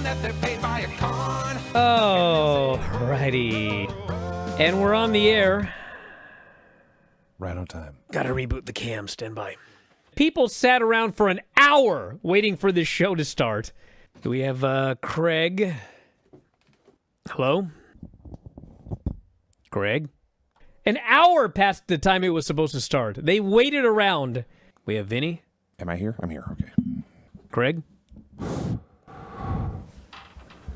that they're paid by a con. Oh, righty. And we're on the air. Right on time. Gotta reboot the cam. Stand by. People sat around for an hour waiting for this show to start. We have Craig. Hello? Craig? An hour past the time it was supposed to start. They waited around. We have Vinny. Am I here? I'm here. Okay. Craig?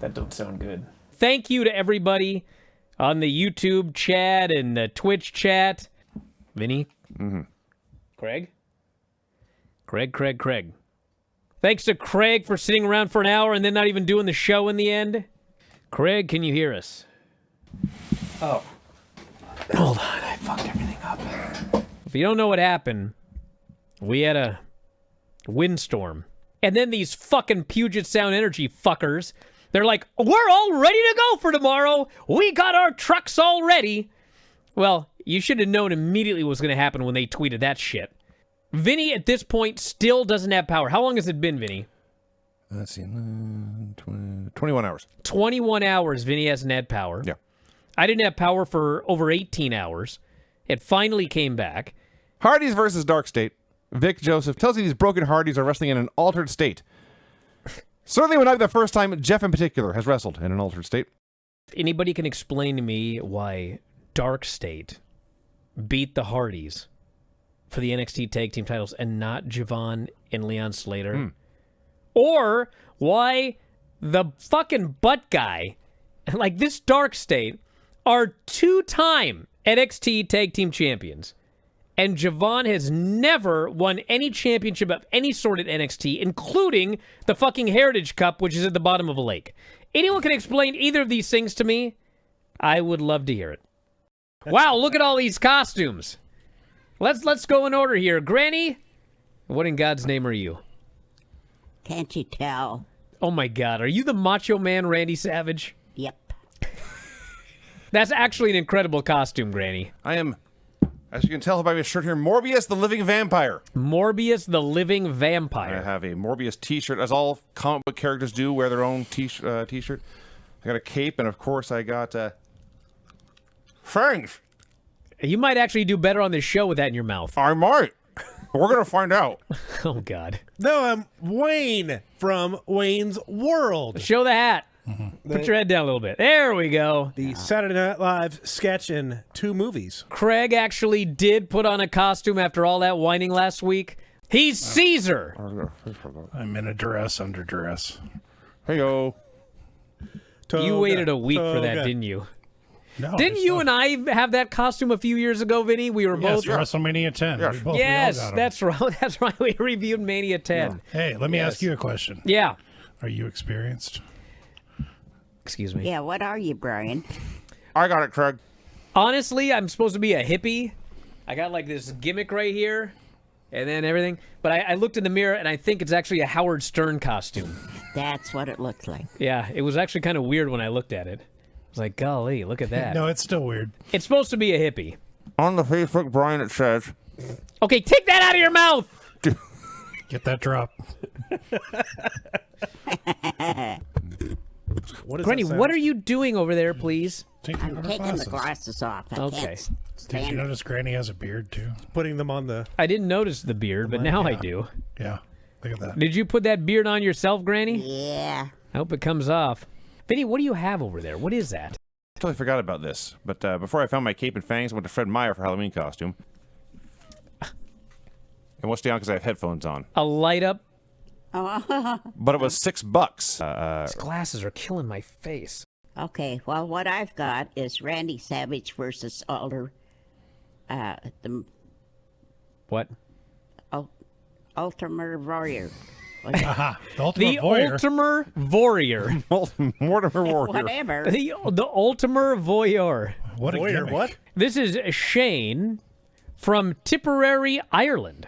That don't sound good. Thank you to everybody on the YouTube chat and the Twitch chat. Vinny? Mm-hmm. Craig? Craig. Thanks to Craig for sitting around for an hour and then not even doing the show in the end. Craig, can you hear us? Oh. Hold on, I fucked everything up. If you don't know what happened, we had a windstorm. And then these fucking Puget Sound Energy fuckers, they're like, we're all ready to go for tomorrow. We got our trucks all ready. Well, you should have known immediately what was going to happen when they tweeted that shit. Vinny, at this point, still doesn't have power. How long has it been, Vinny? Let's see. 21 hours. 21 hours, Vinny hasn't had power. Yeah. I didn't have power for over 18 hours. It finally came back. Hardys versus Dark State. Vic Joseph tells you these broken Hardys are wrestling in an altered state. Certainly would not be the first time Jeff in particular has wrestled in an altered state. If anybody can explain to me why Dark State beat the Hardys for the NXT Tag Team titles and not Javon and Leon Slater, or why the fucking butt guy, like this Dark State, are two-time NXT Tag Team champions. And Javon has never won any championship of any sort at NXT, including the fucking Heritage Cup, which is at the bottom of a lake. Anyone can explain either of these things to me? I would love to hear it. Wow, look at all these costumes. Let's go in order here. Granny, what in God's name are you? Can't you tell? Oh my God, are you the Macho Man Randy Savage? Yep. That's actually an incredible costume, Granny. I am, as you can tell by my shirt here, Morbius the Living Vampire. Morbius the Living Vampire. I have a Morbius t-shirt, as all comic book characters do, wear their own t-shirt. I got a cape, and of course I got fangs. You might actually do better on this show with that in your mouth. I might. We're going to find out. Oh, God. No, I'm Wayne from Wayne's World. Show the hat. Put your head down a little bit. There we go. The Saturday Night Live sketch in 2 movies. Craig actually did put on a costume after all that whining last week. He's Caesar. I'm in a dress under duress. Hey-o. You waited a week for that, didn't you? No, Didn't you and I have that costume a few years ago, Vinny? We were both... WrestleMania 10. Yes, We yes, all got 'em. that's right. That's right. We reviewed Mania 10. Hey, let me ask you a question. Yeah. Are you experienced? Excuse me. Yeah, what are you, Brian? I got it, Craig. Honestly, I'm supposed to be a hippie. I got like this gimmick right here and then everything. But I looked in the mirror and I think it's actually a Howard Stern costume. That's what it looks like. Yeah, it was actually kind of weird when I looked at it. I was like, golly, look at that. No, it's still weird. It's supposed to be a hippie. On the Facebook, Brian, it says... Okay, take that out of your mouth! Get that drop. Granny, what are you doing over there, please? I'm taking the glasses off. I Okay. can't Did stand you it. notice Granny has a beard, too? Putting them on the... I didn't notice the beard, but now I do. Yeah. Look at that. Did you put that beard on yourself, Granny? Yeah. I hope it comes off. Vinny, what do you have over there? What is that? Totally forgot about this. But before I found my cape and fangs, I went to Fred Meyer for Halloween costume. And what's down because I have headphones on. A light up? But it was $6. These glasses are killing my face. Okay, well, what I've got is Randy Savage versus the What? Ultimate Warrior. Aha. The Ultimate The Voyeur. Ultimate Warrior. Mortimer Warrior. Whatever. the Ultimate Voyeur. What a Warrior, gimmick. what? This is Shane from Tipperary, Ireland.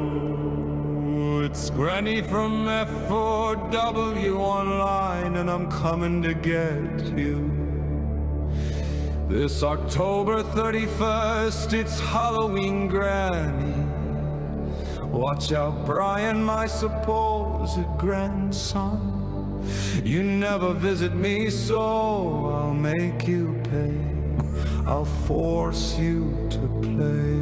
Yo, it's Granny from F4W online, and I'm coming to get you. This October 31st, it's Halloween, Granny. Watch out, Bryan, my supposed grandson. You never visit me, so I'll make you pay. I'll force you to play.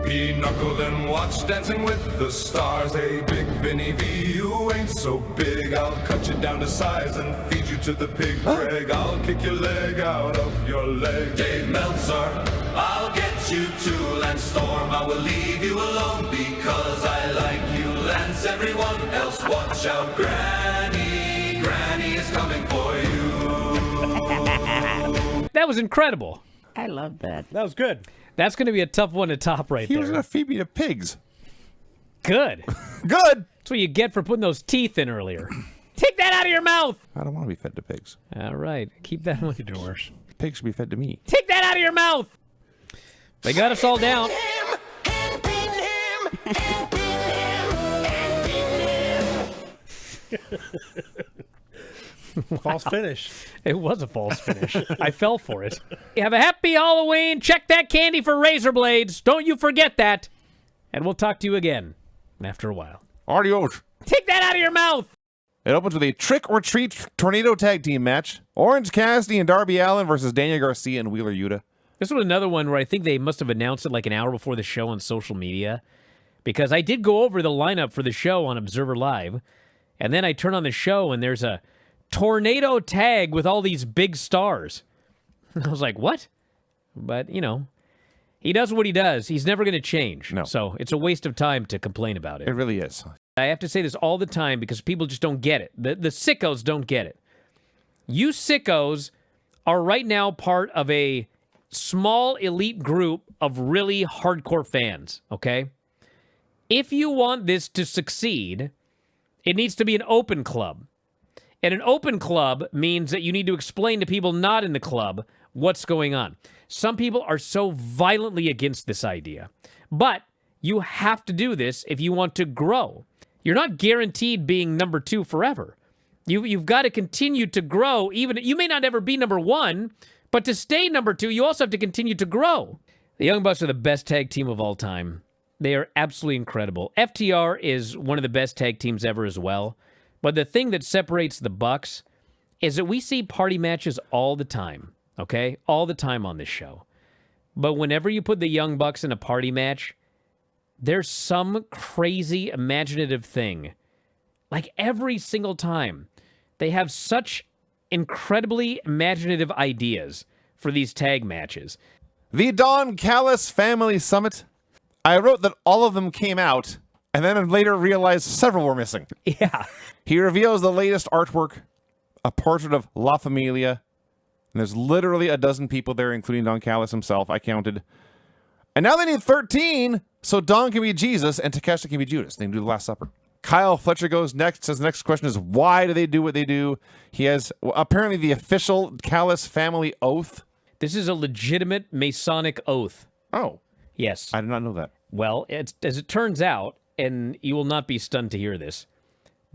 Pinochle and watch Dancing with the Stars. Hey, Big Vinny V, you ain't so big. I'll cut you down to size and feed you to the pig. Greg, I'll kick your leg out of your leg. Dave Meltzer, I'll get you to Lance Storm. I will leave you alone because I like you, Lance. Everyone else, watch out, Granny. Granny is coming for you. That was incredible. I love that. That was good. That's going to be a tough one to top right He was there. going to feed me to pigs. Good. Good. That's what you get for putting those teeth in earlier. Take that out of your mouth. I don't want to be fed to pigs. All right. Keep that one. Could do worse. Pigs should be fed to me. Take that out of your mouth. They got us all down. False finish. It was a false finish. I fell for it. Have a happy Halloween. Check that candy for razor blades. Don't you forget that. And we'll talk to you again after a while. Adios. Take that out of your mouth. It opens with a trick or treat tornado tag team match. Orange Cassidy and Darby Allin versus Daniel Garcia and Wheeler Yuta. This was another one where I think they must have announced it like an hour before the show on social media. Because I did go over the lineup for the show on Observer Live. And then I turn on the show and there's a tornado tag with all these big stars. I was like, what? But, you know, he does what he does. He's never going to change. No. So it's a waste of time to complain about it. It really is. I have to say this all the time because people just don't get it. The sickos don't get it. You sickos are right now part of a small elite group of really hardcore fans, okay? If you want this to succeed, it needs to be an open club. And an open club means that you need to explain to people not in the club what's going on. Some people are so violently against this idea. But you have to do this if you want to grow. You're not guaranteed being number 2 forever. You've got to continue to grow. Even you may not ever be number 1, but to stay number 2, you also have to continue to grow. The Young Bucks are the best tag team of all time. They are absolutely incredible. FTR is one of the best tag teams ever as well. But the thing that separates the Bucks is that we see party matches all the time, okay? All the time on this show. But whenever you put the Young Bucks in a party match, there's some crazy imaginative thing. Like every single time, they have such incredibly imaginative ideas for these tag matches. The Don Callis Family Summit. I wrote that all of them came out, and then later realized several were missing. Yeah. He reveals the latest artwork, a portrait of La Familia. And there's literally a dozen people there, including Don Callis himself, I counted. And now they need 13, so Don can be Jesus and Takeshita can be Judas. They can do the Last Supper. Kyle Fletcher goes next, says the next question is, why do they do what they do? He has apparently the official Callis family oath. This is a legitimate Masonic oath. Oh. Yes. I did not know that. Well, as it turns out, and you will not be stunned to hear this,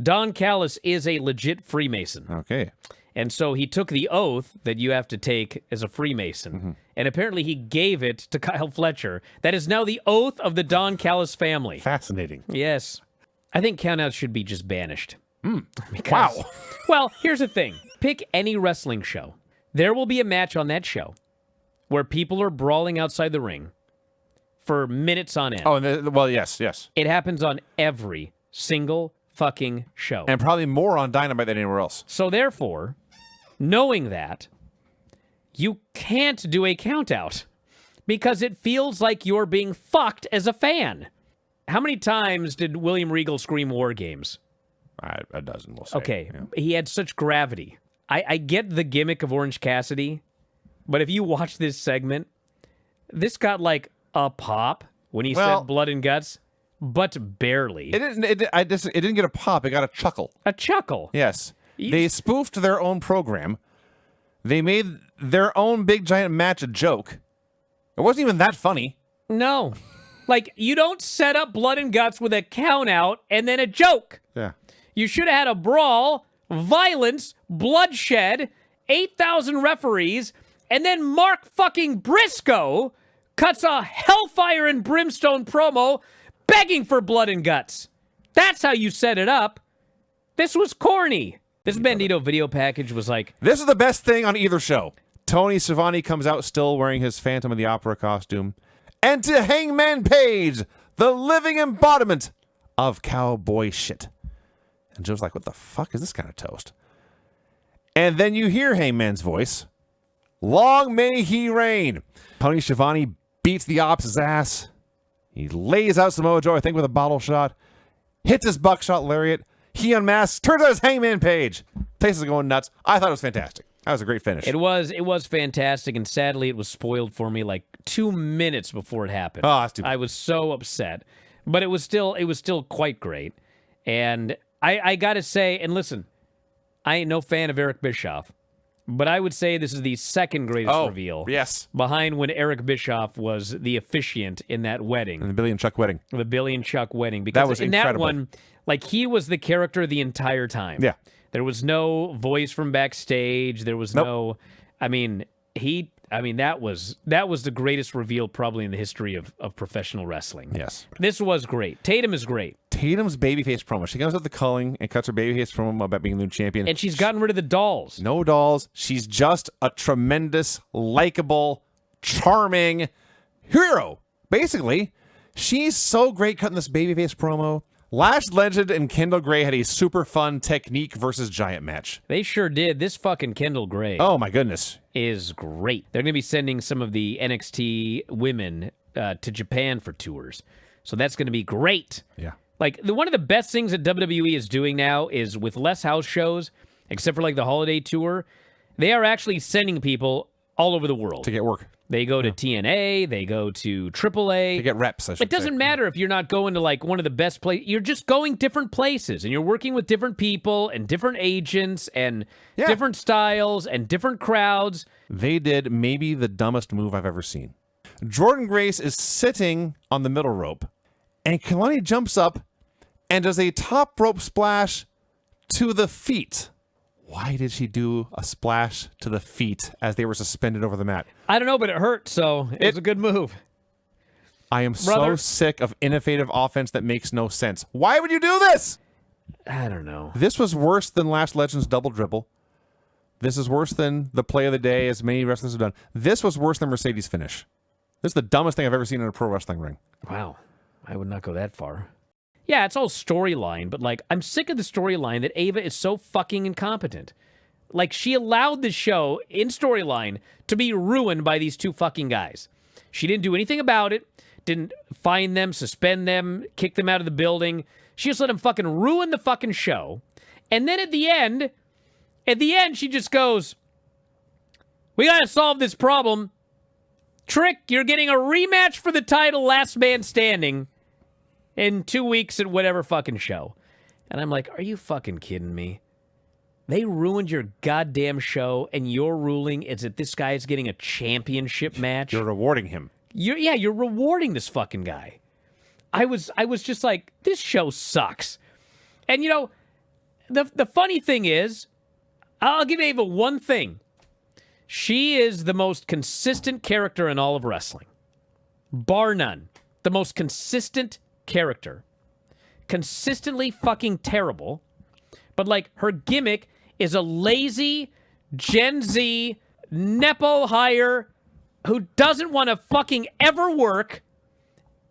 Don Callis is a legit Freemason. Okay. And so he took the oath that you have to take as a Freemason, and apparently he gave it to Kyle Fletcher. That is now the oath of the Don Callis family. Fascinating. Yes. I think countouts should be just banished. Wow. Well, here's the thing. Pick any wrestling show. There will be a match on that show where people are brawling outside the ring for minutes on end. Oh, well, yes. It happens on every single fucking show. And probably more on Dynamite than anywhere else. So therefore, knowing that, you can't do a countout because it feels like you're being fucked as a fan. How many times did William Regal scream War Games? A dozen, we'll say. Okay, Yeah. he had such gravity. I get the gimmick of Orange Cassidy, but if you watch this segment, this got like a pop when he said blood and guts, but barely. It didn't. It didn't get a pop. It got a chuckle. A chuckle. Yes. They spoofed their own program. They made their own big giant match a joke. It wasn't even that funny. No. Like, you don't set up blood and guts with a count out and then a joke. Yeah. You should have had a brawl, violence, bloodshed, 8,000 referees, and then Mark fucking Briscoe cuts a Hellfire and Brimstone promo begging for blood and guts. That's how you set it up. This was corny. This Bandito video package was like... This is the best thing on either show. Tony Schiavone comes out still wearing his Phantom of the Opera costume. And to Hangman Page, the living embodiment of cowboy shit. And Joe's like, what the fuck is this kind of toast? And then you hear Hangman's voice. Long may he reign. Tony Schiavone beats the Ops' ass. He lays out Samoa Joe, I think, with a bottle shot. Hits his buckshot lariat. He unmasks, turns out it's Hangman Page. Place is going nuts. I thought it was fantastic. That was a great finish. It was fantastic, and sadly, it was spoiled for me like 2 minutes before it happened. Oh, that's too bad. I was so upset, but it was still quite great. And I gotta say, and listen, I ain't no fan of Eric Bischoff, but I would say this is the second greatest reveal. Yes. Behind when Eric Bischoff was the officiant in that wedding. And the Billy and Chuck wedding. The Billy and Chuck wedding. Because that was in incredible. that one, like, he was the character the entire time. Yeah. There was no voice from backstage. There was no... I mean, that was the greatest reveal probably in the history of professional wrestling. Yes. This was great. Tatum is great. Tatum's babyface promo. She comes with the culling and cuts her babyface promo about being the new champion. And she's gotten rid of the dolls. No dolls. She's just a tremendous, likable, charming hero. Basically, she's so great cutting this babyface promo. Lash Legend and Kendall Gray had a super fun technique versus giant match. They sure did. This fucking Kendall Gray Oh my goodness. is great. They're going to be sending some of the NXT women to Japan for tours. So that's going to be great. Yeah. Like, one of the best things that WWE is doing now is with less house shows, except for like the holiday tour, they are actually sending people all over the world. To get work. They go to TNA, they go to AAA. To get reps, I should It doesn't say. matter if you're not going to like one of the best places. You're just going different places, and you're working with different people and different agents and different styles and different crowds. They did maybe the dumbest move I've ever seen. Jordan Grace is sitting on the middle rope, and Kalani jumps up and does a top rope splash to the feet. Why did she do a splash to the feet as they were suspended over the mat? I don't know, but it hurt, so it was a good move. I am so Brother. sick of innovative offense that makes no sense. Why would you do this? I don't know. This was worse than Lash Legend's double dribble. This is worse than the play of the day, as many wrestlers have done. This was worse than Mercedes' finish. This is the dumbest thing I've ever seen in a pro wrestling ring. Wow. I would not go that far. Yeah, it's all storyline, but like, I'm sick of the storyline that Ava is so fucking incompetent. Like, she allowed the show in storyline to be ruined by these two fucking guys. She didn't do anything about it, didn't fine them, suspend them, kick them out of the building. She just let them fucking ruin the fucking show. And then at the end, she just goes, we gotta solve this problem. Trick, you're getting a rematch for the title, last man standing, in 2 weeks at whatever fucking show. And I'm like, are you fucking kidding me? They ruined your goddamn show, and your ruling is that this guy is getting a championship match. You're rewarding him. You're rewarding this fucking guy. I was just like, this show sucks. And you know, the funny thing is, I'll give Ava one thing. She is the most consistent character in all of wrestling. Bar none. The most consistent character. Consistently fucking terrible. But like, her gimmick is a lazy Gen Z Nepo hire who doesn't want to fucking ever work.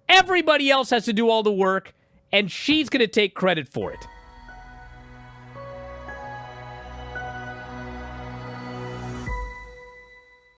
Everybody else has to do all the work, and she's going to take credit for it.